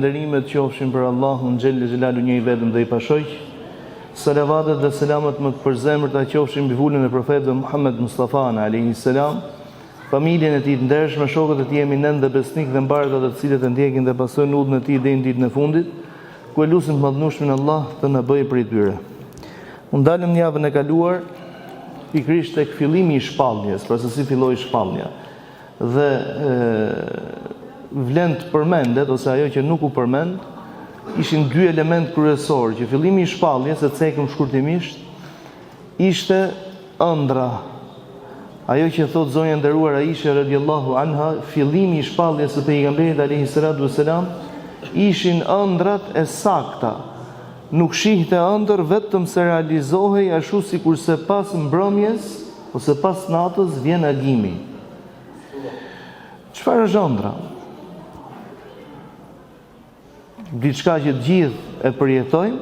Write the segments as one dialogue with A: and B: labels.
A: falënderimet qofshin për Allahun xhellal xhelalu një i vetëm dhe i pashojq. Salavatet dhe selamet më të përzemërta qofshin mbi vulën e profetëve Muhammed Mustafa alayhi salam, familjen e tij të ndershme, shokët e tij eminent dhe besnik dhe mbarët të cilët e ndjekin dhe pasojnë udhën e tij deri në ditën e fundit, ku e lutim të madhnueshmin Allah të na bëjë prej tyre. Unë dalëm në javën e kaluar pikërisht tek fillimi i shpalljes, pra se si filloi shpallja. Dhe vlen të përmendet, ose ajo që nuk u përmend, ishin dy element kryesor, që fillimi i shpalljes, e cekëm shkurtimisht, ishte ëndra. Ajo që thot zonja nderuar Aisha radhiyallahu anha, fillimi i shpalljes së pejgamberit alayhi salatu wassalam, ishin ëndrat e sakta. Nuk shihte ëndër, vetëm se realizohej ashtu sikurse pas mbrëmjes ose pas natës vjen agimi. Çfarë është ëndra? Diçka që të gjithë e përjetojnë,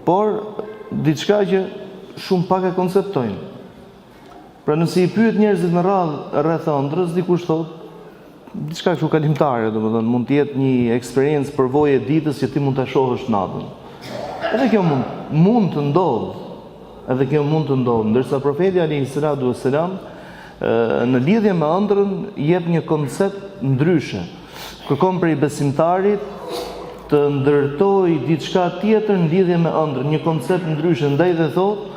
A: por diçka që shumë pak e konceptojnë. Pra nëse i pyet njerëzit në radhë rreth ëndrës, dikush thotë diçka kështu kalimtare, domethënë mund të jetë një eksperiencë përvojë e ditës që ti mund ta shohësh natën. Edhe kjo mund të ndodhë, ndërsa profeti alayhi salatu wassalam në lidhje me ëndrrën jep një koncept ndryshe. Kërkon prej besimtarit të ndërtojë diçka tjetër në lidhje me ëndrrën, një koncept ndryshe, ndaj dhe thotë,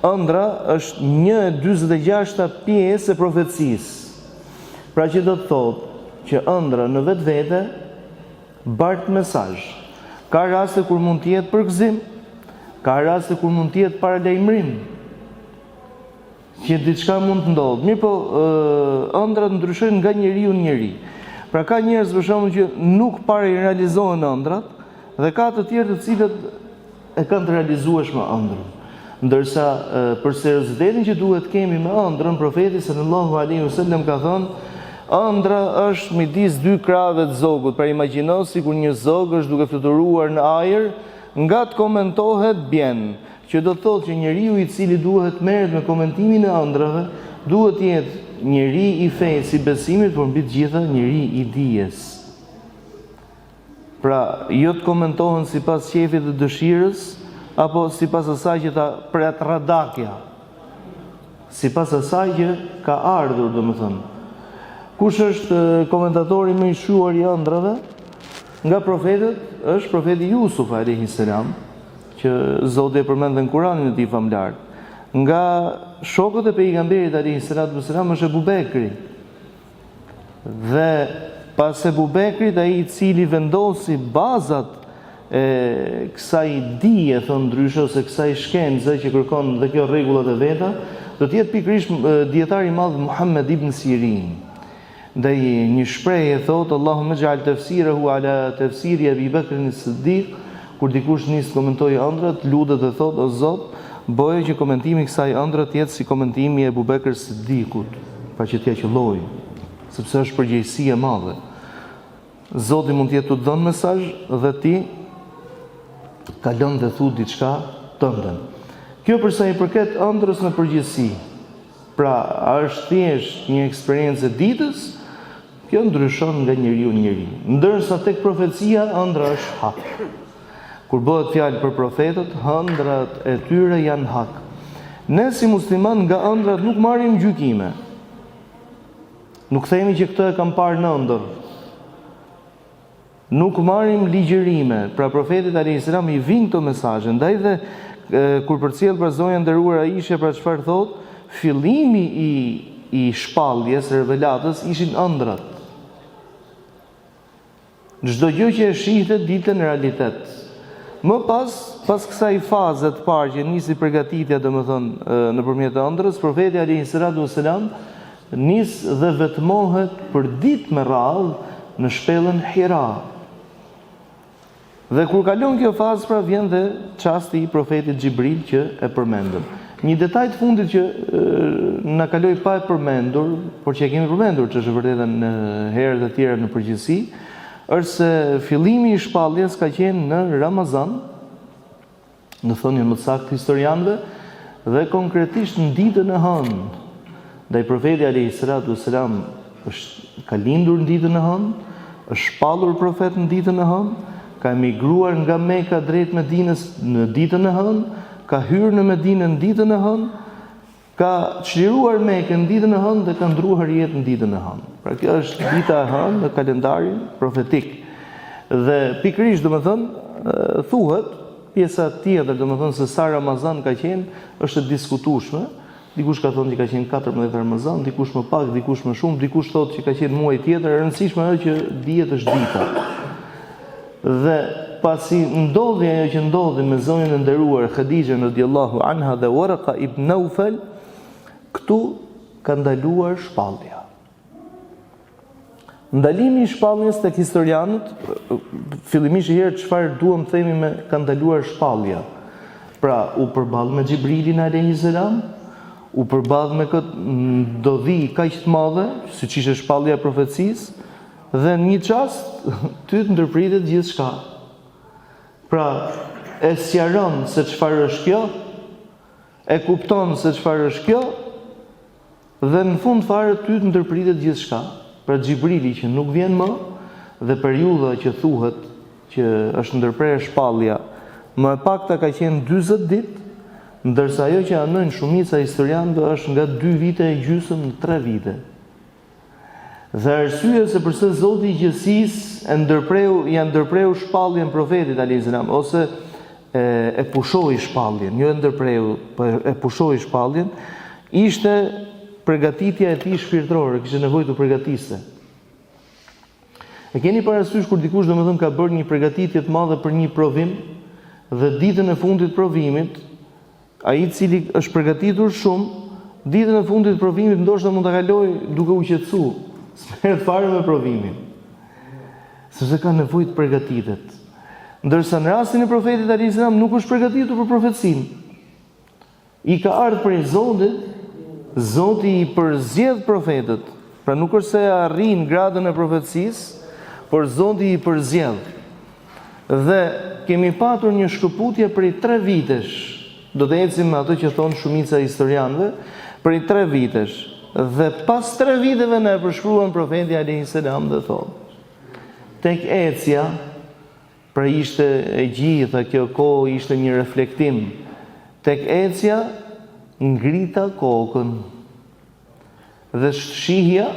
A: ëndra është 1/46 pjesë e profecisë. Pra që do të thotë që ëndra në vetvete bart mesazh. Ka raste kur mund të jetë përgëzim, ka raste kur mund të jetë paralajmërim, që diçka mund të ndodhë. Mirë po, ëndrat ndryshojnë nga njeriu në njeri. Pra ka njerëz për shembull që nuk pare i realizohen ëndrat, dhe ka të tjerë të cilët e kanë të realizueshme ëndrën. Ndërsa për seriozitetin që duhet kemi me ëndrën, profeti sallallahu alaihi wasallam ka thënë, ëndra është midis dy krave të zogut. Pra imagjino sikur një zog është duke fluturuar në ajër, nga të komentohet bjen, që do të thotë që njeriu i cili duhet merret me komentimin e ëndrave, duhet të jetë njeri i fesë, i besimit, por mbi të gjitha njeri i dijes. Pra, jo të komentohen sipas qefit të dëshirës, apo sipas asaj që ta pret radakja, sipas asaj që ka ardhur, domethënë. Kush është komentatori më i shuar i ëndrave? Nga profetët është profeti Jusuf alayhi salam, që Zoti e përmend në Kur'anin e tij famlar. Nga shokët e pejgamberit alayhi salatu wasalam është Ebu Bekri. Dhe pas Ebu Bekrit, ai i cili vendosi bazat e kësaj dije, thon ndryshe, ose kësaj shkence që kërkon dhe kjo rregullat e veta, do të jetë pikërisht dietari i madh Muhammed ibn Sirin. Ndaj një shprehje thotë, Allahumma ij'al tafsirahu ala tafsiri Abi Bakr as-Siddiq, kur dikush nis të komentojë ëndrat, lutet dhe thotë, o Zot, bëje që komentimi i kësaj ëndre të jetë si komentimi i Abu Bakr Siddiqut, pra që t'ia qelloj, sepse është përgjegjësi e madhe. Zoti mund të jetë të dhënë mesazh dhe ti kalon dhe thu diçka tënde. Kjo për sa i përket ëndrës në përgjithësi. Pra, a është thjesht një eksperiencë e ditës? Kjo ndryshon nga njeriu në njeri. Ndërsa tek profecia ëndra është hak. Kur bëhet fjalë për profetët, ëndrat e tyre janë hak. Ne si musliman nga ëndrat nuk marrim gjykime. Nuk themi që këtë e kam parë në ëndër. Nuk marrim ligjërime. Pra profetit alayhis salam i vijnë këto mesazhe. Ndaj dhe kur përcjell për zonja nderuar Aisha, pra çfarë thotë, fillimi i shpalljes, revelatës, ishin ëndrat. Çdo gjë që e shihte dilte në realitet. Më pas kësaj faze të parë që nisi përgatitja, domethënë nëpërmjet ëndrës, profeti alayhi salatu wasalam nis dhe vetmohet për ditë me radhë në shpellën Hira. Dhe kur kalon kjo fazë, pra vjen dhe çasti i profetit Xhibril që e përmendëm. Një detaj të fundit që na kaloi pa e përmendur, por që e kemi përmendur, që është vërtetë në herët e tjera në përgjithësi, është se fillimi i shpalljes ka qenë në Ramazan, në thënien më të saktë historianëve, dhe konkretisht në ditën e hënë. Ndaj profeti alayhi salatu wasalam ka lindur në ditën e hënë, është shpallur profet në ditën e hënë, ka emigruar nga Meka drejt Medinës në ditën e hënë, ka hyrë në Medinë në ditën e hënë, ka çliruar Mekën në ditën e hënë dhe ka ndruar jetën në ditën e hënë. Pra kjo është dita e hënë në kalendarin profetik. Dhe pikërisht thuhet pjesa tjetër, se sa Ramazan ka qenë, është e diskutueshme. Dikush ka thënë që ka qenë 14 Ramazan, dikush më pak, dikush më shumë, dikush thotë që ka qenë muaj tjetër, e rëndësishme ajo që dihet është dita. Dhe pasi ndodhi ajo që ndodhi me zonjën e nderuar Khadijën radhiyallahu anha dhe Warqa ibn Naufal, këtu ka ndaluar shpallja. Ndalimi i shpalljes tek historianët, fillimisht herë çfarë duam themi me ka ndaluar shpallja. Pra u përball me Xhibrilin alayhis salam, u përball me këtë ndodhi kaq të madhe, siç ishte shpallja e profecisë, dhe në një çast ty të ndërpritet gjithçka. Pra e sqaron se çfarë është kjo, e kupton se çfarë është kjo, dhe në fund fare ty të ndërpritet gjithçka. Pra Xhibrili që nuk vjen më, dhe periudha që thuhet që është ndërprerë shpallja, më e pakta ka qenë 40 ditë, ndërsa ajo që anojnë shumica historianëve është nga 2 vite e gjysmë në 3 vite. Dhe arsyeja se pse Zoti i Gjësisë ja ndërpreu shpalljen profetit alayhis salam, ose e pushoi shpalljen, jo e ndërpreu, por e pushoi shpalljen, ishte përgatitja e tij shpirtërore, kishte nevojë të përgatiste. E keni parasysh kur dikush ka bërë një përgatitje të madhe për një provim, dhe ditën e fundit provimit, ai i cili është përgatitur shumë, ditën e fundit provimit ndoshta mund ta kalojë duke u qetësuar, s'merret fare me provimin. Sepse ka nevojë të përgatitet. Ndërsa në rastin e profetit alayhis salam nuk është përgatitur për profecinë. I ka ardhur prej Zotit, Zoti i përzgjedh profetët. Pra nuk është se arrin gradën e profecisë, por Zoti i përzgjedh. Dhe kemi patur një shkëputje prej 3 vitesh. Do të ecim me ato që thonë shumica e historianëve, prej 3 vitesh. Dhe pas 3 viteve ne përshkruan profeti alayhis salam dhe thonë: tek ecja, pra ishte e gjitha kjo kohë, ishte një reflektim. Tek ecja ngrita kokën dhe shihja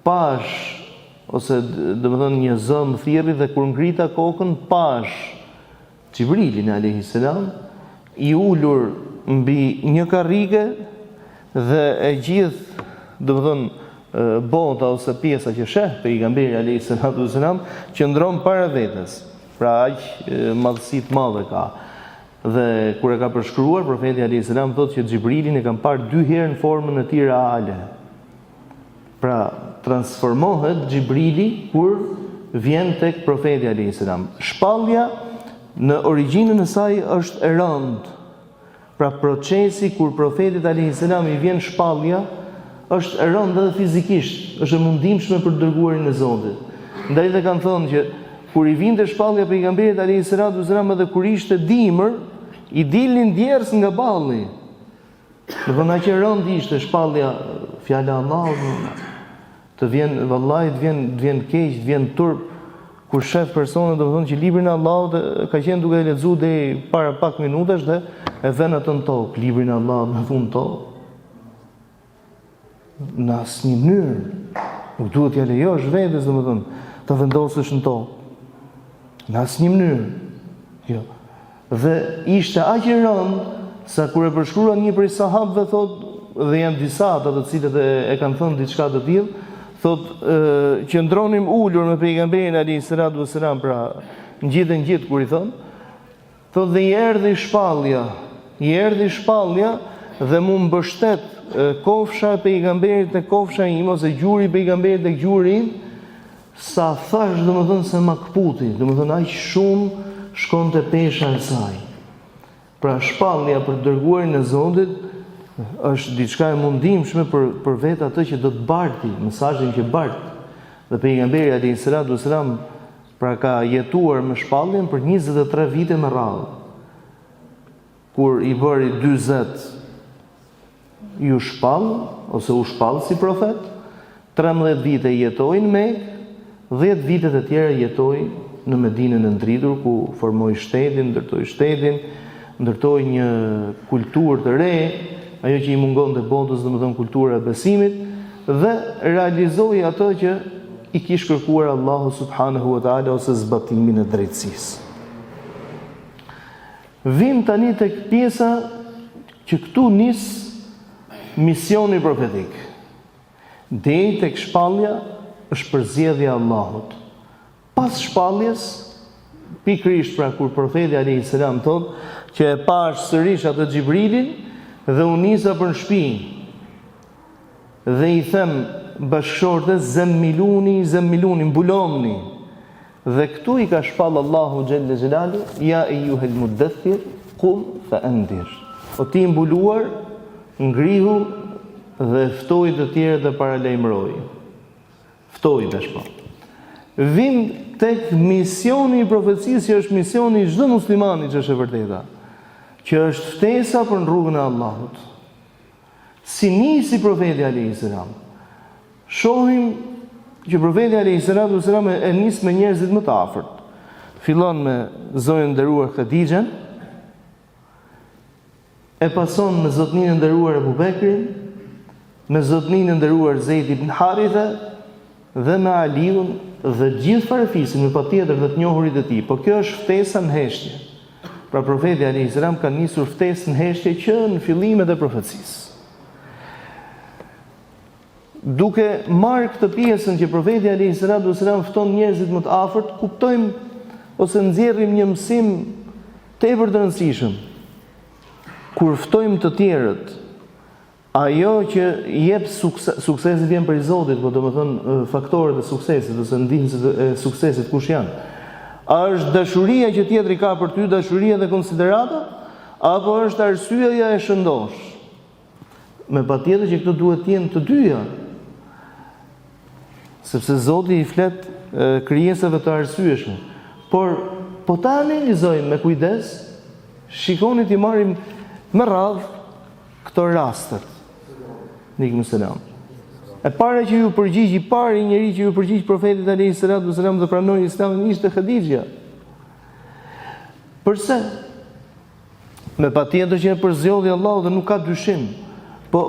A: pash, ose një zëm thirrri, dhe kur ngrita kokën pash Xhibrilin alayhis salam i ulur mbi një karrige dhe e gjithë bota ose pjesa që sheh pejgamberi alayhis salam qëndron para vetes. Pra aq madhësi të madhe ka. Dhe kur e ka përshkruar profeti alayhis salam thotë që Xhibrilin e kanë parë 2 herë në formën e tij reale. Pra transformohet Xhibrili kur vjen tek profeti alayhis salam. Shpallja në origjinën e saj është e rëndë. Pra procesi kur profetit alayhis salam i vjen shpallja është e rëndë edhe fizikisht, është e mundimshme për dërguarin e Zotit. Ndaj dhe kanë thonë që kur i vinte shpallja pejgamberit alayhis salam edhe kur ishte dimër, i dilnin djerës nga balli. Do të thonë që rënd ishte shpallja, fjala e Allahut, të vjen vallahi, të vjen keq, të vjen turp. Kur shef persona, do të thonë që librin e Allahut ka qenë duke lexuar deri para pak minutash dhe e vën atë në tokë, librin e Allahut në fund tokë. Në asnjë mënyrë nuk duhet t'ja lejosh vetes, domethënë, ta vendosësh në tokë. Në asnjë mënyrë. Jo. Dhe ishte aq i rëndë sa kur e përshkruan një prej sahabëve, thotë, dhe janë disa ata të cilët e kanë thënë diçka të tillë, thotë që ndronim ulur me pejgamberin alayhis salam, pra ngjitën kur i thon, thotë dhe i erdhi shpallja dhe mu mbështet kofsha e pejgamberit te kofsha ime, ose gjuri i pejgamberit tek gjuri im, sa thash domethënë se ma kputi, domethënë aq shumë shkonte pesha e saj. Pra shpallja për dërguarin e Zotit është diçka e mundimshme për vetë atë që do të barti, mesazhin që bart. Dhe pejgamberi alayhis salam pra ka jetuar me shpalljen për 23 vite me radhë. Kur i bëri 40 ju shpall, ose u shpall si profet, 13 vite jetoi në Mekë 10 vitet e tjera jetoi në Medinën e ndritur, ku formoi shtetin, ndërtoi shtetin, ndërtoi një kulturë të re, ajo që i mungonte botës, domethënë kultura e besimit, dhe realizoi ato që i kishte kërkuar Allahu subhanahu wa taala, ose zbatimin e drejtësisë. Vim tani tek pjesa që këtu nis misioni profetik. Deri tek shpallja është përzgjedhja e Allahut. Pas shpalljes, pikërisht pra kur profeti alayhis salam thotë që e pash sërish atë Xhibrilin dhe u nisa për në shtëpi dhe i them bashkëshortes zemmiluni, mbulomni. Dhe këtu i ka shpall Allahu xhelle xhelalu, ja eyyuhel muddaththir qum fa andir. O ti mbuluar, ngrihu dhe ftoi të tjerë të paralajmëroj. Ftoi tash po. Vim tek misioni i profecisë, që është misioni i çdo muslimani që është e vërteta, që është ftesa për në rrugën e Allahut. Si nisi profeti alayhis salam. Shohim që profeti alayhis salam e nis me njerëzit më të afërt. Fillon me zonjën e nderuar Khadixhen, e pason me zotninë e nderuar Abu Bekrin, me zotninë e nderuar Zeid ibn Haritha dhe me Aliun dhe gjithë farefisin, me patjetër dhe të njohurit e tij. Po kjo është ftesa në heshtje. Pra profeti alayhis salam ka nisur ftesën në heshtje që në fillimet e profecisë. Duke marrë këtë pjesën që profeti alayhis salam fton njerëzit më të afërt, kuptojmë ose nxjerrim një mësim tepër të rëndësishëm. Kur ftojmë të tjerët, ajo që jep suksesi vjen prej Zotit, po domethënë faktorët e suksesit ose ndihmësit e suksesit kush janë? A është dashuria që tjetri ka për ty, dashuria dhe konsiderata, apo është arsyeja e shëndosh? Me patjetër që këto duhet të jenë të dyja. Sepse Zoti i flet krijesave të arsyeshme. Por po ta analizojmë me kujdes, shikoni ti marrim me radhë këto rastet. Nikum selam. E para që ju përgjigj, i pari njeri që ju përgjigj profetit alayhis salam dhe pranoi Islamin ishte Khadixha. Përse? Me patjetër që e përzjodhi Allahu dhe nuk ka dyshim. Po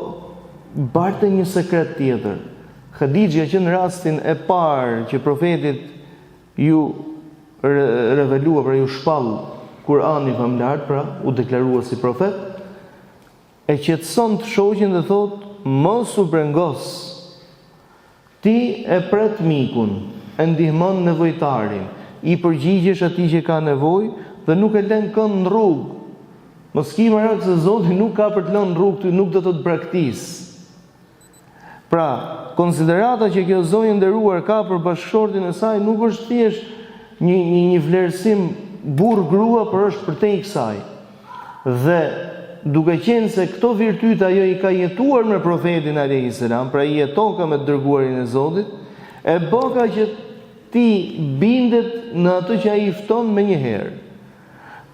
A: barte një sekret tjetër. Khadixha që në rastin e parë që profetit ju revelua, pra ju shpall Kur'ani famlar, pra u deklarua si profet, e qetëson të shoqin dhe thot, mos u brengos, ti e pret mikun, e ndihmon nevojtarin, i përgjigjesh atij që ka nevojë dhe nuk e lën kënd në rrugë. Mos ki merak se Zoti nuk ka për të lënë në rrugë ty, nuk do të të braktis. Pra, konsiderata që kjo zonjë nderuar ka për bashkëshortin e saj nuk është thjesht një vlerësim burr-grua, por është përtej kësaj. Dhe duke qenë se këto virtyte ajo i ka jetuar me profetin alayhis salam, pra i jetoka me dërguarin e Zotit, e boka që ti bindet në atë që ai i fton më një herë.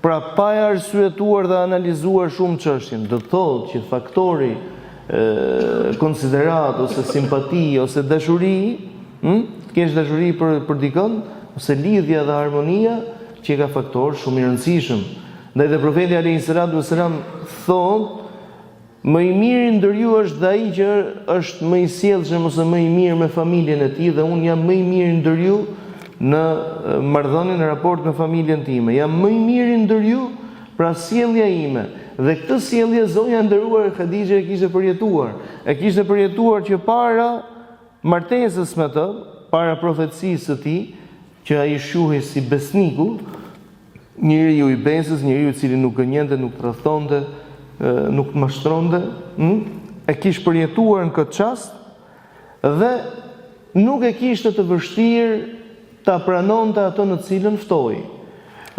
A: Pra pa e arsyetuar dhe analizuar shumë çështjen, do të thotë që faktori konsiderat ose simpati ose dashuri, të kesh dashuri për dikën, ose lidhja dhe harmonia që ka faktor shumë i rëndësishëm. Ndaj dhe profeti alayhis salam thonë, më i miri ndër ju është dhe ai që është më i sjellshëm ose më i mirë me familjen e tij, dhe unë jam më i miri ndër ju në marrëdhënie, në raport me familjen time. Jam më i miri ndër ju, pra sjellja ime. Dhe këtë sjellje zonja nderuar Khadixha e kishte përjetuar. E kishte përjetuar që para martesës me të, para profecisë së tij, që ai shuhej si besniku, njeriu i besës, njeriu i cili nuk gënjente, nuk tradhtonte, nuk mashtronte, e kishte përjetuar në këtë çast dhe nuk e kishte të vështirë ta pranonte atë në cilën ftoi.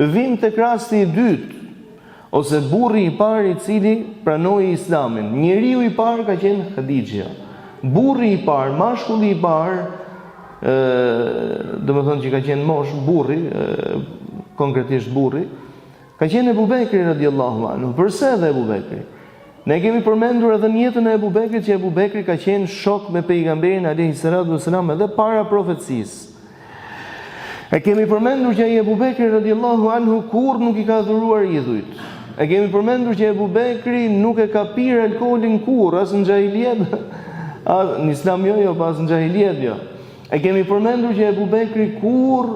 A: Vim tek rasti i dytë, ose burri i parë i cili pranoi Islamin. Njeriu i parë ka qenë Khadixha. Burri i parë, mashkulli i parë, domethënë që ka qenë mosh, burri, konkretisht burri, ka qenë Ebu Bekri radiallahu anhu. Përse edhe Ebu Bekri? Ne kemi përmendur edhe në jetën e Ebu Bekrit që Ebu Bekri ka qenë shok me pejgamberin alayhis salam edhe para profecisë. E kemi përmendur që ai Ebu Bekri radiallahu anhu kur nuk I ka dhuruar idhujt. E kemi përmendur që Ebu Bekri nuk e ka pirë alkoolin kur, as në xahiliet, në Islam jo, pas në xahiliet jo. E kemi përmendur që Ebu Bekri kur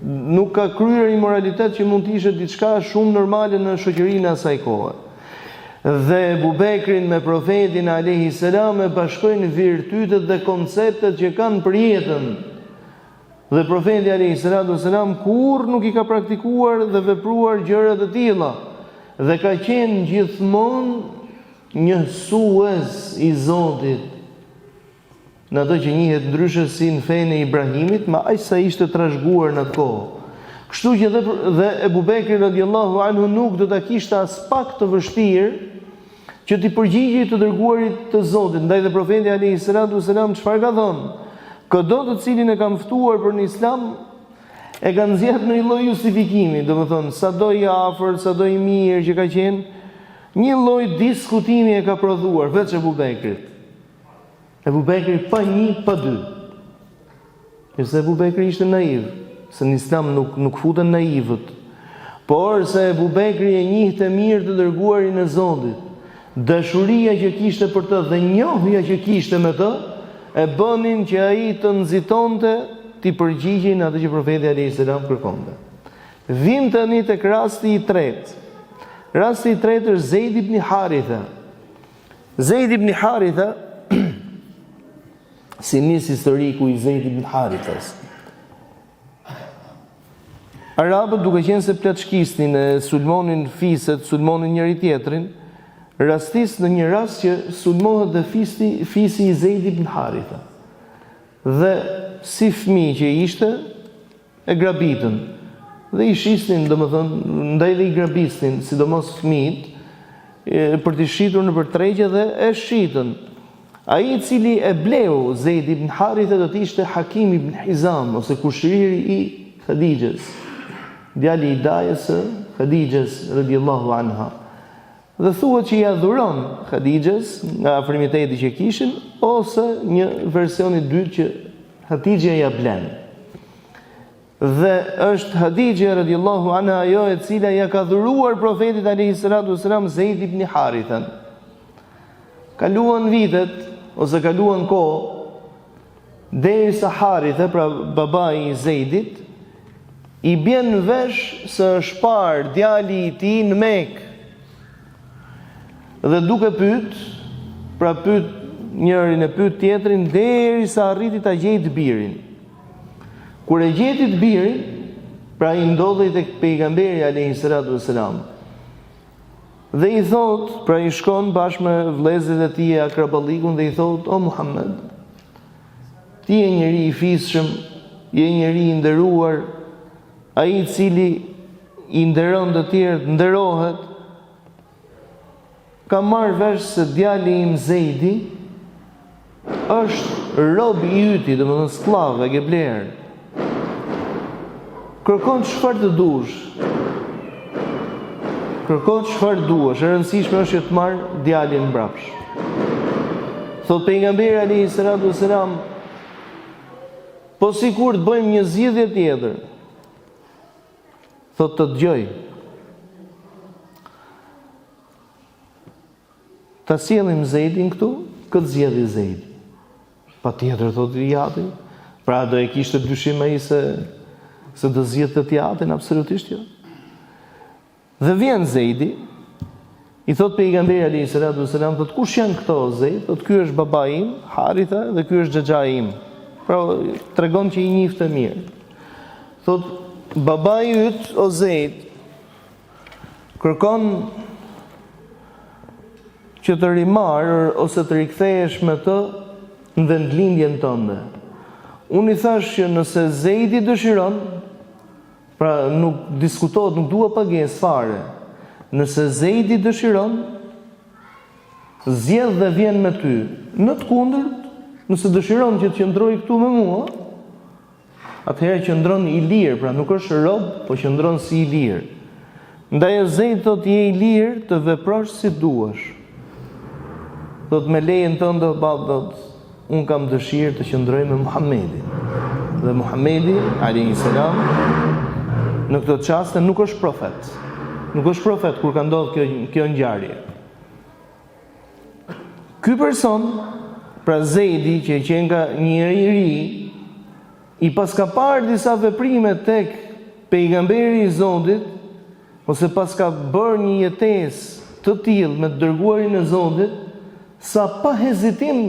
A: nuk ka kryer immoralitet që mund të ishte diçka shumë normale në shoqërinë e asaj kohe. Dhe Ebu Bekrin me profetin alayhi salam e bashkojnë virtytet dhe konceptet që kanë për jetën. Dhe profeti alayhi salatu wasalam kur nuk I ka praktikuar dhe vepruar gjëra të tilla dhe ka qenë gjithmonë njësues I Zotit në ato që njihet ndryshe si në fenë e Ibrahimit, ma aq sa ishte trashëguar në atë kohë. Kështu që dhe Ebu Bekri radiallahu anhu nuk do ta kishte as pak të vështirë që t'i përgjigjej të dërguarit të Zotit. Ndaj dhe profeti alayhi salatu wasalam çfarë ka thënë? Çdo të cilin e kam ftuar për në Islam e kanë zgjedhur në një lloj justifikimi, domethënë sado I afër, sado I mirë që ka qenë, një lloj diskutimi e ka prodhuar veç Ebu Bekrit. Ebu Bekri pa një, pa dy. Se Ebu Bekri ishte naiv, se në Islam nuk futen naivët. Por se Ebu Bekri e njihte mirë të dërguarin e Zotit. Dashuria që kishte për të dhe njohja që kishte me të, e bënin që ai të nxitonte t'i përgjigjej në atë që profeti alayhi salam kërkonte. Vim tani tek rasti I tretë. Rasti I tretë është Zeid ibn Haritha. Zeid ibn Haritha si nis historiku I Zeid ibn Harithas. Arabët duke qenë se plaçkisnin e sulmonin fiset, sulmonin njëri tjetrin, rastis në një rast që sulmohet dhe fisi I Zeid ibn Haritha. Dhe si fëmijë që ishte, e grabitën. Dhe I shisnin, domethënë, ndaj dhe I grabisnin, sidomos fëmijët, për t'i shitur nëpër tregje dhe e shitën. Ai I cili e bleu Zeid ibn Haritha do të ishte Hakim ibn Hizam ose kushëriri I Khadijës, djali I dajës së Khadijës radhiyallahu anha. Dhe thuhet që I adhuron Khadijës nga afrimiteti që kishin, ose një version I dytë që Khadijja ja blen. Dhe është Khadijja radhiyallahu anha ajo e cila ja ka dhuruar profetit alayhi salatu wasalam Zeid ibn Harithan. Kaluan vitet ose kaluan kohë derisa Haritha, pra babai I Zeidit, I bjen vesh se është parë djali I tij në Mekë. Dhe duke pyet, pra pyet njërin e pyet tjetrin derisa arriti ta gjejë birin. Kur e gjeti birin, pra I ndodhi tek pejgamberi alayhi salatu wasalam. Dhe I thot, pra I shkon bashkë me vëllezërit e tij akraballikun dhe I thot: "O Muhammed, ti je njeri I fisshëm, je njeri I nderuar, ai I cili I nderon të tjerët nderohet. Ka marrë vesh se djali im Zeidi është rob I yti, domethënë skllav, e ke bler. Kërkon çfarë të dush. Kërkon çfarë duash, e rëndësishme është që të marr djalin mbrapsh." Thot pejgamberi alayhi salatu wasalam: "Po sikur të bëjmë një zgjidhje tjetër." Thot të dëgjoj. Ta sjellim Zeidin këtu, këtë zgjedhë Zeidi. Patjetër thotë I jati. Pra do e kishte dyshim ai se do zgjedhte të jatin, absolutisht jo. Dhe vjen Zeidi, I thot pejgamberi alayhi salatu wasalam, thot kush janë këto Zeid? Thot ky është babai im, Haritha, dhe ky është xhaxhai im. Pra tregon që I njihte mirë. Thot babai yt o Zeid kërkon që të rimarr ose të rikthehesh me të në vendlindjen tënde. Unë I thash që nëse Zeidi dëshiron, pra nuk diskutohet, nuk dua pagesë fare. Nëse Zeidi dëshiron, zgjedh dhe vjen me ty. Në të kundërt, nëse dëshiron që të qëndroj këtu me mua, atëherë qëndron I lirë, pra nuk është rob, po qëndron si I lirë. Ndaj Zeidi thot je I lirë të veprosh si duash. Thot me lejen tënde bab, thot unë kam dëshirë të qëndroj me Muhamedit. Dhe Muhamedi alayhi salam në këtë çast nuk është profet. Nuk është profet kur ka ndodhur kjo ngjarje. Ky person, pra Zejdi, që qenë nga njëri i ri, i pas ka parë disa veprime tek pejgamberi i Zotit, ose pas ka bërë një jetesë të tillë me të dërguarin e Zotit, sa pa hezitim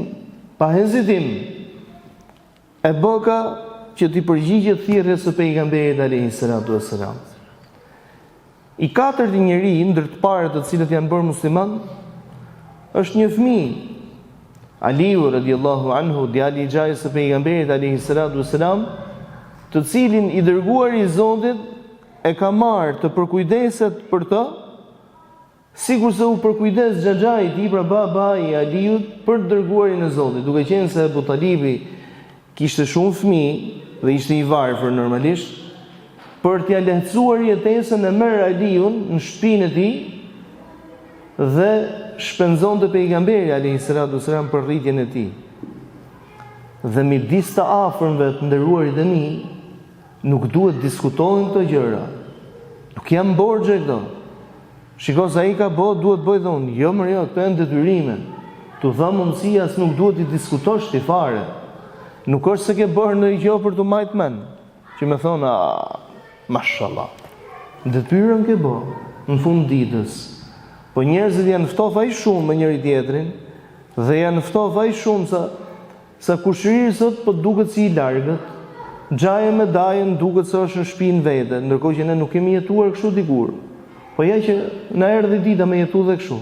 A: e bëka që t'i përgjigjet thirrjes së pejgamberit alayhi salatu wassalam. I katërti njeri ndër të parët të cilët janë bërë musliman është një fëmijë, Aliu radhiyallahu anhu, djali i gjajës së pejgamberit alayhi salatu wassalam, të cilin i dërguari i Zotit e ka marrë të përkujdeset për të, sikur se u përkujdes xhaxhai i tij, pra babai i Aliut, për të dërguarin e Zotit, duke qenë se Abu Talibi kishte shumë fëmijë dhe ishte i varfër normalisht, për t'ia lehtësuar jetesën e merr Aliun në shtëpinë e tij dhe shpenzonte pejgamberi alayhi salatu wasalam për rritjen e tij. Dhe midis të afërmve të nderuarit e mi, nuk duhet diskutohen këto gjëra. Nuk janë borxhe këto. Shiko se ai ka bë, duhet bëj dhe unë. Jo, më jo, këto janë detyrime. Tu dha mundësia se nuk duhet i diskutosh ti fare. Nuk është se ke bërë ndonjë gjë për të majt mend, që më thonë, mashallah. Detyrën ke bë në fund ditës. Po njerëzit janë ftoft aq shumë me njëri tjetrin dhe janë ftoft aq shumë sa kushëri sot po duket si i largët. Xhaje me dajën duket se është në shtëpinë vete, ndërkohë që ne nuk kemi jetuar kështu dikur. Po ja që na erdhi dita me jetu dhe kështu.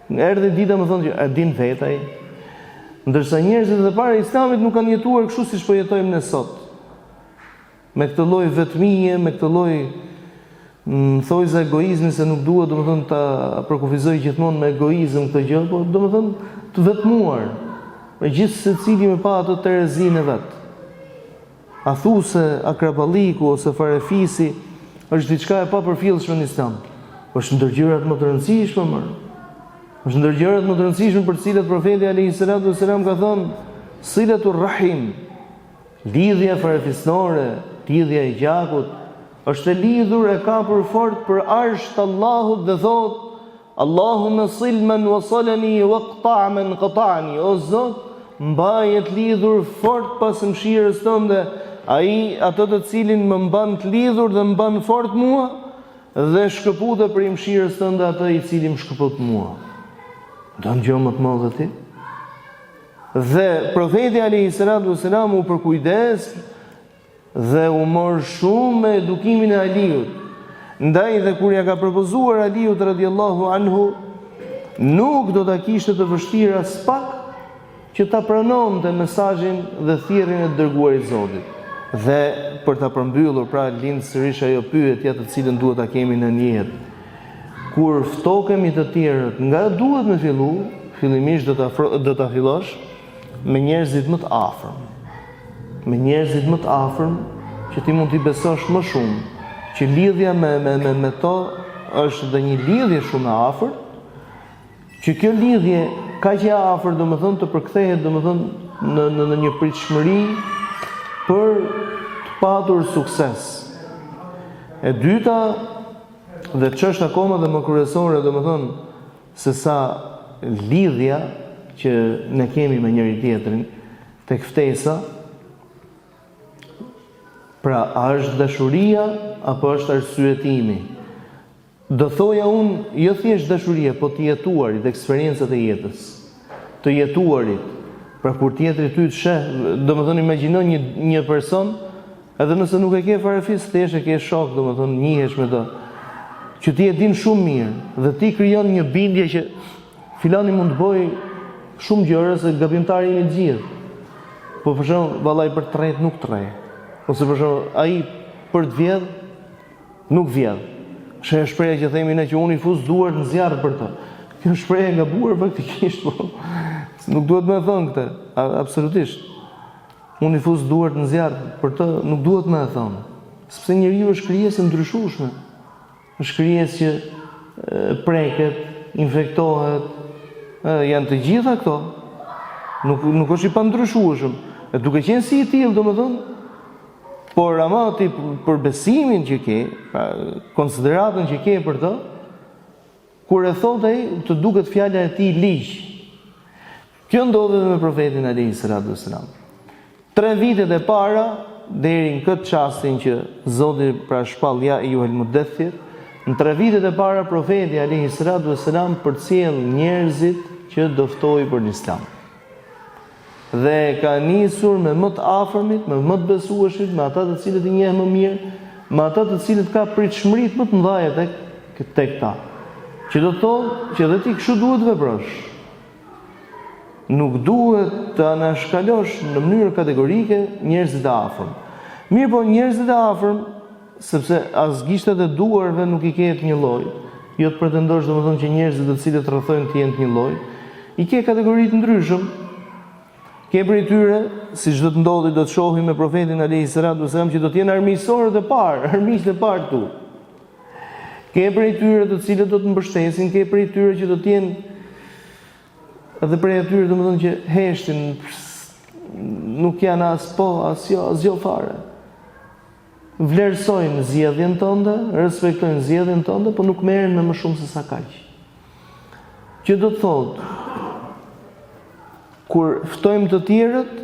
A: Në erdhi dita më thonë që e din vetaj. Ndërsa njerëzit e para Islamit nuk kanë jetuar kështu siç po jetojmë ne sot. Me këtë lloj vetmie, me këtë lloj thojza egoizmi, se nuk duhet domethënë ta përkufizoj gjithmonë me egoizëm këtë gjë, por domethënë të vetmuar. Me gjithë secili me pa ato terezinë e vet. A thu se akraballiku ose farefisi është diçka e papërfillshme në Islam. Është ndër gjërat më të rëndësishme, është ndër gjërat më të rëndësishme për të cilat profeti alayhi salatu wasalam ka thënë, silatur rahim, lidhja farefisnore, lidhja e gjakut, është e lidhur e kapur fort për arsht të Allahut dhe thot, Allahumma sil man wasalani waqta' man qata'ani. O Zot, mbajet lidhur fort pas mëshirës tënde, ai ato të cilin më mban të lidhur dhe mban fort mua, dhe shkëpute për mëshirës tënde atë i cili më shkëput mua. Do në gjë më të madhe ti? Dhe profeti alayhi salatu wasalam u përkujdes dhe u mor shumë me edukimin e Aliut. Ndaj dhe kur ja ka propozuar Aliut radhiyallahu anhu, nuk do ta kishte të vështirë as pak që ta pranonte mesazhin dhe thirrjen e dërguarit Zotit. Dhe për ta përmbyllur, pra lind sërish ajo pyetja të cilën duhet ta kemi në jetë. Kur ftokemi të tjerët, nga duhet me fillu, fillimisht do ta fillosh me njerëzit më të afërm. Me njerëzit më të afërm që ti mund t'i besosh më shumë, që lidhja me to është dhe një lidhje shumë e afërt, që kjo lidhje kaq e afërt domethënë të përkthehet domethënë në një pritshmëri për të patur sukses. E dyta, dhe ç'është akoma dhe më kryesore, domethënë se sa lidhja që ne kemi me njëri tjetrin tek ftesa, pra a është dashuria apo është arsyetimi? Do thoja unë, jo thjesht dashuria, po të jetuarit, eksperiencat e jetës. Të jetuarit. Pra kur tjetri ty të sheh, domethënë imagjino një person, edhe nëse nuk e ke farefis, thjesht e ke shok, domethënë njihesh me të, që ti e din shumë mirë dhe ti krijon një bindje që filani mund të bëj shumë gjëra se gabimtari i gjithë. Po për shembull, vallai për tret nuk trej. Ose për shembull, ai për të vjedh nuk vjedh. Është shpreha që themi ne që unë i fuz duart në zjarr për të. Kjo është shprehje e gabuar faktikisht, po. Nuk duhet më thënë këtë, absolutisht. Unë i fuz duart në zjarr për të, nuk duhet më thënë. Sepse njeriu është krijesë e ndryshueshme. Është krijesë që preket, infektohet, janë të gjitha këto. Nuk është i pandryshueshëm. E duke qenë si i tillë, domethënë, por ama ti për besimin që ke, pra konsideratën që ke për të, kur e thot ai, të duket fjala e tij ligj. Kjo ndodhi edhe me profetin alayhis salam. 3 vitet e para deri në këtë çastin që Zoti pra shpall ja Juhel Mudaththir, në 3 vitet e para profeti alayhis salam përcjell njerëzit që do ftoi për në Islam. Dhe ka nisur me më të afërmit, me më të besueshit, me ata të cilët i njeh më mirë, me ata të cilët ka pritshmëritë më të mëdha tek ta. Që do të thonë që edhe ti kështu duhet veprosh. Nuk duhet të anashkalosh në mënyrë kategorike njerëzit e afërm. Mirë po njerëzit e afërm, sepse as gishtat e duarve nuk i ke të një lloj. Jo të pretendosh domethënë që njerëzit të cilët rrethojnë të jenë të një lloj, i ke kategori të ndryshëm. Ke prej tyre, siç do të ndodhi, do të shohim me profetin alayhis salam që do të jenë armiqësorët e parë, armiqtë e parë këtu. Ke prej tyre të cilët do të mbështesin, ke prej tyre që do të jenë edhe prej atyre domethënë që heshtin, nuk janë as po, as jo fare. Vlerësojnë zgjedhjen tënde, respektojnë zgjedhjen tënde, por nuk merren me më shumë se sa kaq. Që do të thotë, kur ftojmë të tjerët,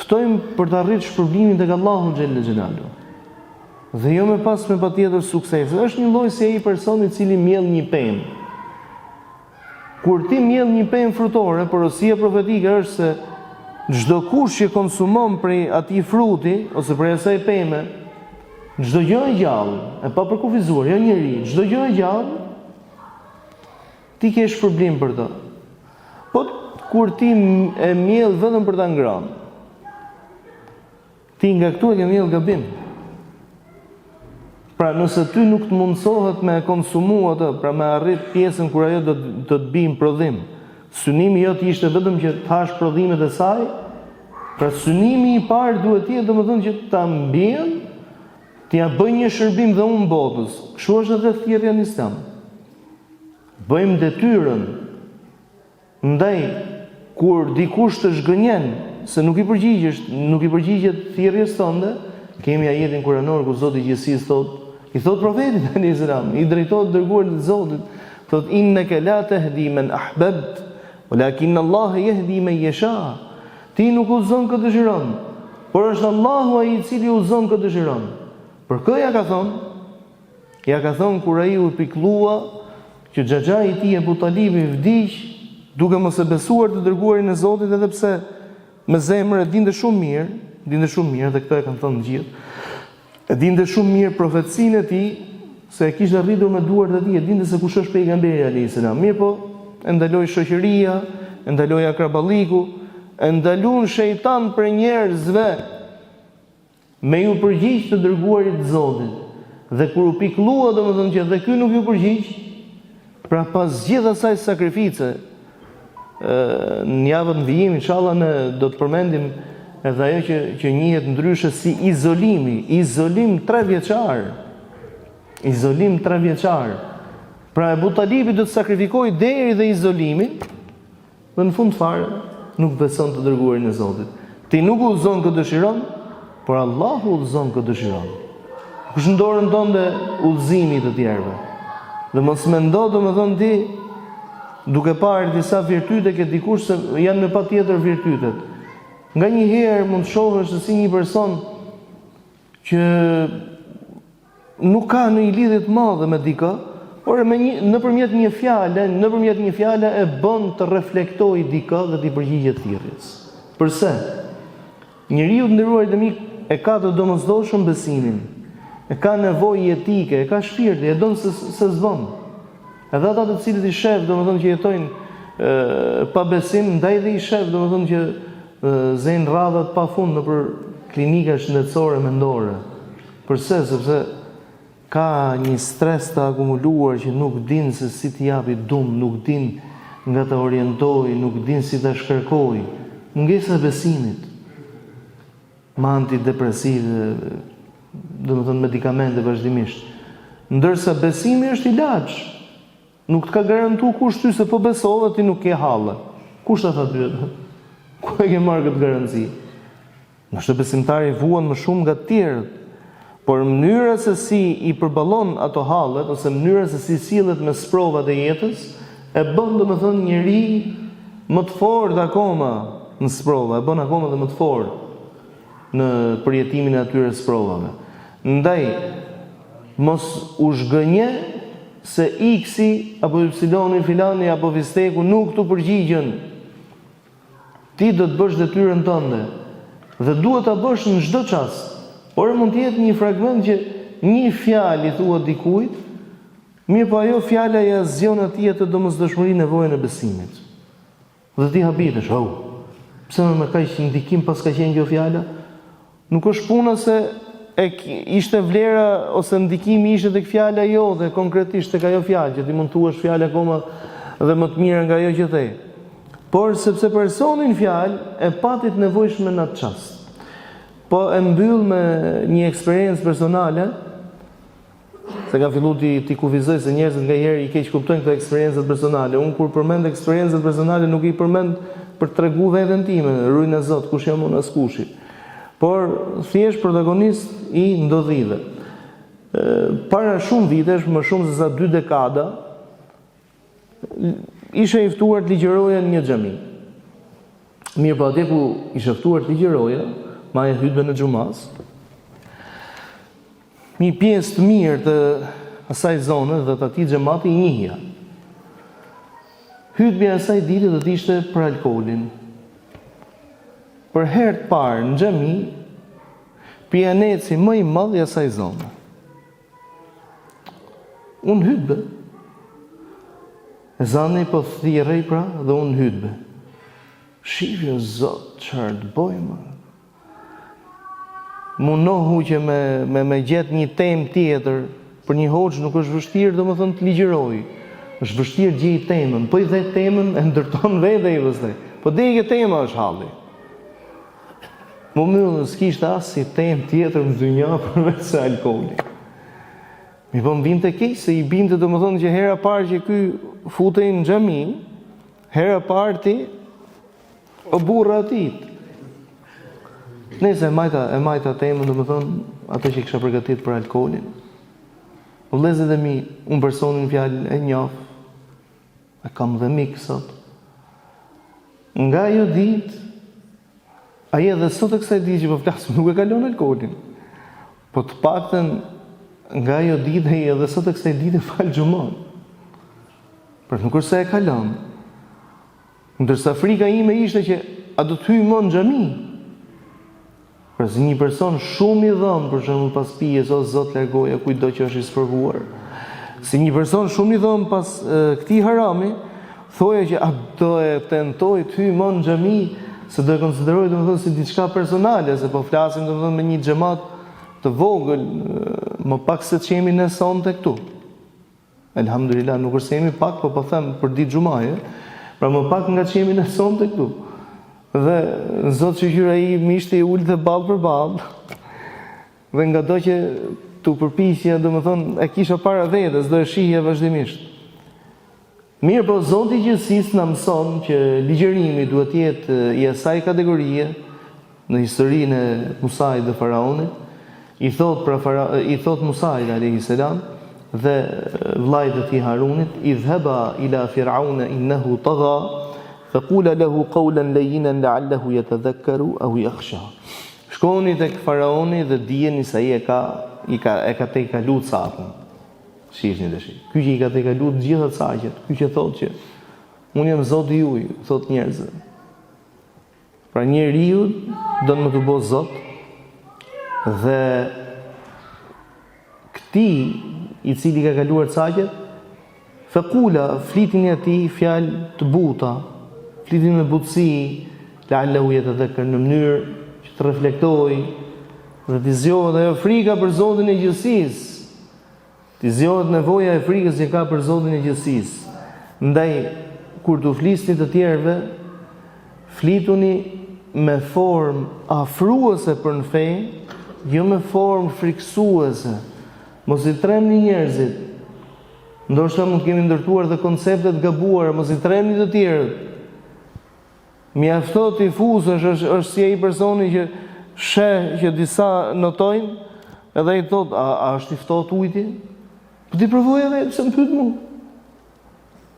A: ftojmë për të arritur shpërblimin tek Allahu xhella xhelalu. Dhe jo me patjetër sukses. Është një lloj si ai personi i cili mjell një pemë. Kur ti mjell një pemë frutore, porosia profetike është se çdo kush që konsumon prej atij fruti ose prej asaj peme, çdo gjë e gjallë, e pa përkufizuar, jo njeri, çdo gjë e gjallë, ti ke shpërblim për të. Po kur ti e mjell vetëm për ta ngrënë, ti nga këtu e ke mjell gabim. Pra nëse ty nuk të mundsohet me konsumu atë, pra me arrit pjesën kur ajo do të bëjmë prodhim, synimi jo të ishte vetëm që të hash prodhimet e saj, pra synimi i parë duhet të jetë domethënë që ta mbjell, t'ia bëj një shërbim dhe unë botës. Kështu është edhe thirrja në Islam. Bëjmë detyrën. Ndaj kur dikush të zhgënjen se nuk i përgjigjet thirrjes tënde, kemi ajetin kuranor ku Zoti i Gjithësisë thotë, i thot profetit alayhis salam, i drejtohet dërguarit të Zotit, thot innaka la tahdi man ahbabt, walakin Allah yahdi man yasha. Ti nuk udhëzon këtë dëshiron, por është Allahu ai i cili udhëzon këtë dëshiron. Për kë ja ka thonë kur ai u pikllua që xhaxhai i tij Abu Talibi vdiq duke mos e besuar të dërguarin e Zotit, edhe pse me zemër e dinte shumë mirë, dhe këto e kanë thënë gjithë. E dinte shumë mirë profecinë e tij, se e kishte arritur me duart e tij, e dinte se kush është pejgamberi alayhis salam. Mirë po, e ndaloi shoqëria, e ndaloi akraballiku, e ndalun shejtan për njerëzve me ju përgjigj të dërguarit të Zotit. Dhe kur u pikllua, domethënë që dhe ky nuk ju përgjigj, pra pas gjithë asaj sakrifice, në javën e vijimit, inshallah ne do të përmendim edhe ajo që njihet ndryshe si izolim 3 vjeçar. Izolim 3 vjeçar. Pra Abu Talibi do të sakrifikojë deri dhe izolimin, dhe në fund fare nuk beson të dërguarin e Zotit. Ti nuk udhëzon këtë dëshiron, por Allahu udhëzon këtë dëshiron. Kush në dorën tënde udhëzimi të tjerëve. Dhe mos mendo domethënë ti duke parë disa virtyte ke dikush se janë me patjetër virtytet. Nga një herë mund të shohësh se si një person që nuk ka në një lidhje të madhe me dikë, por nëpërmjet një fjale e bën të reflektojë dikë dhe t'i përgjigjet thirrjes. Përse? Njeriu i nderuar dhe mik e ka të domosdoshëm besimin, e ka nevojë etike, e ka shpirti, e don se s'bën. Edhe ata të cilët i shef, domethënë që jetojnë pa besim, ndaj dhe i shef, domethënë që zënë radhat pafund nëpër klinika shëndetësore mendore. Përse? Sepse ka një stres të akumuluar që nuk din se si t'i japi dum, nuk din nga të orientoj, nuk din si t'a shkarkoj. Mungesa e besimit. Me antidepresive, domethënë medikamente vazhdimisht. Ndërsa besimi është ilaç. Nuk të ka garantuar kush ty se po besove ti nuk ke halle. Kush ta tha ty? Ku e ke marrë këtë garanci? Nështë besimtari vuan më shumë nga të tjerët, por mënyra se si i përballon ato hallet ose mënyra se si sillet me sprovat e jetës e bën domethënë njëri më të fortë akoma në sprova, e bën akoma dhe më të fortë në përjetimin e atyre sprovave. Ndaj mos u zhgënje se X-i apo Y-i filani apo Visteku nuk tu përgjigjen. Ti do të bësh detyrën tënde dhe duhet ta bësh në çdo çast. Por mund të jetë një fragment që një fjalë i thuat dikujt, mirë po ajo fjala ja zgjon atij të domosdoshmërinë nevojën e besimit. Dhe ti habitesh, pse më kaq ndikim pas ka qenë kjo fjala? Nuk është puna se ishte vlera ose ndikimi ishte tek fjala jote, konkretisht tek ajo fjalë që ti mund thuash fjalë akoma dhe më të mirë nga ajo që the. Por sepse personin fjalë e patit nevojshme në atë çast. Po e mbyll me një eksperiencë personale, se ka filluar ti kufizoj se njerëzit ngaherë i keq kuptojnë këto eksperiencat personale. Unë kur përmend eksperiencat personale nuk i përmend për tregu veten time, rujnë e Zot, kush jam unë as kushi. Por thjesht protagonist i ndodhive. Para shumë vitesh, më shumë se sa 2 dekada, ishe i ftuar të ligjëroja në një xhami. Mirë, po atje ku ishe ftuar të ligjëroja, maja hutbën e xumas, një pjesë të mirë të asaj zone dhe të atij xhamati i njihja. Hutbja e asaj dite do të ishte për alkoolin. Për herë të parë në xhami, pianeci më i madh i asaj zone. Unë hutbë. Ezani po thirrej pra dhe unë hutbë. Shifje Zot, çfarë të bëj më? Mundohu që me gjetë një temë tjetër, për një hoxh nuk është vështirë domethënë të ligjëroj. Është vështirë gjej temën, po i dhe temën e ndërton vetë ai pastaj. Po dege tema është halli. Më mëllë s'kishtë asë si temë tjetër në dynja përveç se alkooli. Mi po më binte keq se i binte domethënë që hera parë që ky futej në xhami, hera parë ti o burra atit. Nëse e majta temën domethënë atë që kisha përgatitur për alkoolin. Vëllezërit e mi, unë personin fjalën e njoh, e kam dhe mik sot. Nga ajo ditë, ai edhe sot e kësaj ditë që po flas nuk e kalon alkoolin. Po të paktën nga ajo ditë ai edhe sot e kësaj ditë fal xhumon. Por nuk është se e kalon. Ndërsa frika ime ishte që a do të hyj më në xhami. Për si një person shumë i dhënë, për shembull pas pijes, o Zot largoja kujdo që është i sprovuar. Si një person shumë i dhënë pas këtij harami, thoja që a do e tentoj të hyj më në xhami, se do e konsideroj domethënë si diçka personale, se po flasim domethënë me një xhamat të vogël, më pak se çemi ne sonte këtu. Elhamdulillah, nuk është se jemi pak, po them për ditë xumaje, pra më pak nga çemi ne sonte këtu. Dhe Zot shqyra i mishte i ullë dhe balë për balë. Dhe nga do që të përpiqja, domethënë e kisha para vetes, do e shihja vazhdimisht. Mirë, po Zoti i gjithësisë na mëson që ligjërimi duhet të jetë i asaj kategorie në historinë e Musait dhe Faraonit. I thot Musait alayhis salam dhe vllajt e tij Harunit, idhhaba ila fir'auna innahu tagha faqula lahu qawlan layyinan la'allahu yatadhakkaru aw yakhsha. Shkoni tek Faraoni dhe dijeni se ai e ka tejkaluar cakun. Shihni tash. Ky që i ka tejkaluar të gjitha caqet, ky që thotë që unë jam Zoti juaj, thot njerëzve. Pra njeriu do të më të bëj Zot dhe këtij i cili ka kaluar caqet, faqula flitin e atij fjalë të buta, flitin me butësi, la'allahu yatadhakkar në mënyrë që të reflektoj dhe të zgjohet ajo frika për Zotin e gjithësisë. Të zgjohet nevoja e frikës që ka për Zotin e gjithësisë. Ndaj kur të flisni të tjerëve, flituni me formë afruese për në fe, jo me formë friksuese. Mos i tremni njerëzit. Ndoshta mund kemi ndërtuar dhe konceptet gabuara, mos i tremni të tjerët. Mjafto të i fusësh, është si ai personi që sheh që disa notojnë, edhe i thot, a është i ftohtë ujiti? Po ti provoj edhe, pse më pyet mua?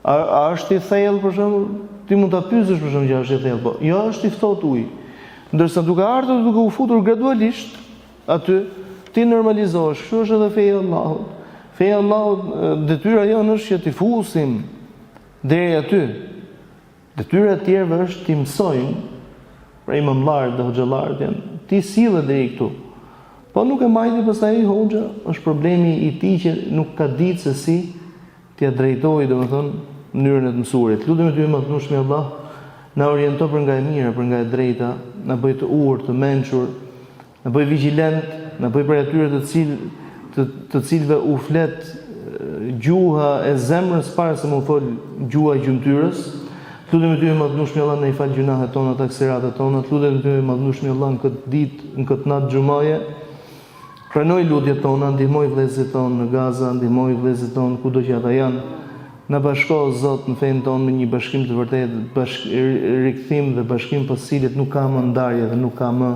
A: A është i thellë për shembull? Ti mund ta pyesësh për shembull që është i thellë, po jo është i ftohtë uji. Ndërsa duke ardhur duke u futur gradualisht aty, ti normalizohesh. Kështu është edhe feja e Allahut. Feja e Allahut, detyra jonë është që t'i fusim deri aty. Detyra e tjerëve është t'i mësojmë, pra imamllarët dhe hoxhallarët janë, ti sillet deri këtu. Po nuk e majti pastaj hoxha, është problemi i tij që nuk ka ditë se si t'ia drejtojë, domethënë, mënyrën e të mësuarit. Lutemi ty madhnueshmi Allah, na oriento për nga e mira, për nga e drejta, na bëj të urtë, të mençur, na bëj vigjilent, na bëj për atyre të cilëve u flet gjuha e zemrës para se më fol gjuha e gjymtyrës. Lutemi ty madhnueshmi Allah, na i fal gjunahet tona, taksiratet tona. Lutemi ty madhnueshmi Allah, në këtë ditë, në këtë natë xumaje, pranoj lutjet tona, ndihmoj vëllezërit tonë në Gaza, ndihmoj vëllezërit tonë kudo që ata janë. Na bashko Zot në fenë tonë me një bashkim të vërtetë, rikthim dhe bashkim pas cilit nuk ka më ndarje dhe nuk ka më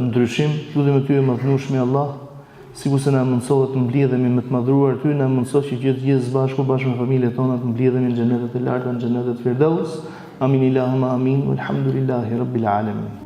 A: ndryshim. Lutemi ty madhnueshmi Allah, sikur se na mundsove të mbledhemi me të madhruar ty, na mundsosh që gjithë bashkë me familjet tona të mbledhemi në xhenetet e larta, në xhenetet Firdaus. Amin Allahumma amin. Walhamdulillahi rabbil alamin.